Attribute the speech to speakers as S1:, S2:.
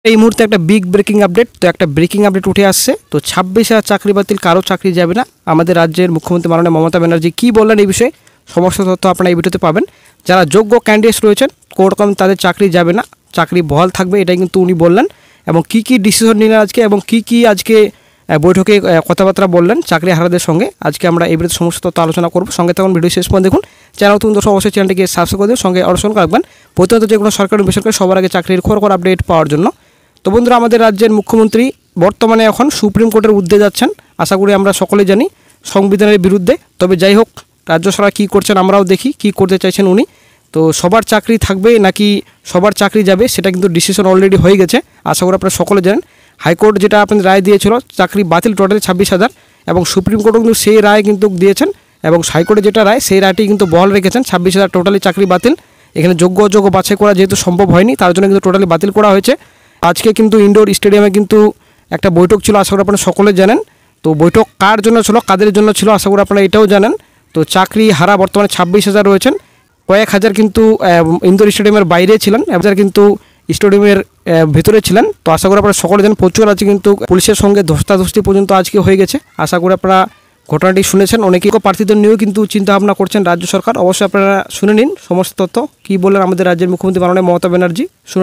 S1: এই মুহূর্তে একটা বিগ ব্রেকিং আপডেট, তো একটা ব্রেকিং আপডেট উঠে আসছে। তো 26,000 চাকরি বাতিল, কারো চাকরি যাবে না। আমাদের রাজ্যের মুখ্যমন্ত্রী মাননীয় মমতা ব্যানার্জি কী বললেন এই বিষয়ে সমস্ত তথ্য আপনারা এই ভিডিওতে পাবেন। যারা যোগ্য ক্যান্ডিডেটস রয়েছেন কোনোরকম তাদের চাকরি যাবে না, চাকরি বহাল থাকবে, এটাই কিন্তু উনি বললেন। এবং কী কী ডিসিশন নিলেন আজকে এবং কী আজকে বৈঠকে কথাবার্তা বললেন চাকরি হারাদের সঙ্গে, আজকে আমরা এই ভিডিওতে সমস্ত তথ্য আলোচনা করব। সঙ্গে তখন ভিডিও শেষ পর্যন্ত দেখুন। চ্যানেল নতুন দর্শক অবশ্যই চ্যানেলটিকে সাবস্ক্রাইব করে দিন, সঙ্গে অবশ্যই রাখবেন প্রতিনিয়ত যে কোনো সরকারি বেসরকারি সবার আগে চাকরির খবর আপডেট পাওয়ার জন্য। তো বন্ধুরা, আমাদের রাজ্যের মুখ্যমন্ত্রী বর্তমানে এখন সুপ্রিম কোর্টের ঊর্ধ্বে যাচ্ছেন, আশা করি আমরা সকলে জানি সংবিধানের বিরুদ্ধে। তবে যাই হোক, রাজ্য সরকার কী করছেন আমরাও দেখি, কী করতে চাইছেন উনি। তো সবার চাকরি থাকবে নাকি সবার চাকরি যাবে সেটা কিন্তু ডিসিশন অলরেডি হয়ে গেছে, আশা করি আপনারা সকলে জানেন। হাইকোর্ট যেটা আপনাদের রায় দিয়েছিল চাকরি বাতিল টোটালি 26,000, এবং সুপ্রিম কোর্টও কিন্তু সেই রায় কিন্তু দিয়েছেন, এবং হাইকোর্টে যেটা রায় সেই রায়টি কিন্তু বহাল রেখেছেন। 26,000 টোটালি চাকরি বাতিল। এখানে যোগ্য অযোগ্য বাছাই করা যেহেতু সম্ভব হয়নি, তার জন্য কিন্তু টোটালি বাতিল করা হয়েছে। আজকে কিন্তু ইনডোর স্টেডিয়ামে কিন্তু একটা বৈঠক ছিল, আশা করি আপনারা সকলে জানেন। তো বৈঠক কার জন্য ছিল, কাদের জন্য ছিল, আশা করি আপনারা এটাও জানেন। তো চাকরি হারা বর্তমানে 26,000 রয়েছেন, কয়েক হাজার কিন্তু ইনডোর স্টেডিয়ামের বাইরে ছিলেন, হাজার কিন্তু স্টেডিয়ামের ভিতরে ছিলেন। তো আশা করি আপনারা সকলে জানেন প্রচুর আজকে কিন্তু পুলিশের সঙ্গে ধস্তাধস্তি পর্যন্ত আজকে হয়ে গেছে। আশা করি আপনারা ঘটনাটি শুনেছেন। অনেকেই প্রার্থীদের নিয়েও কিন্তু চিন্তাভাবনা করছেন রাজ্য সরকার। অবশ্যই আপনারা শুনে নিন সমস্ত তথ্য কী বললেন আমাদের রাজ্যের মুখ্যমন্ত্রী মাননীয় মমতা ব্যানার্জি, শুনে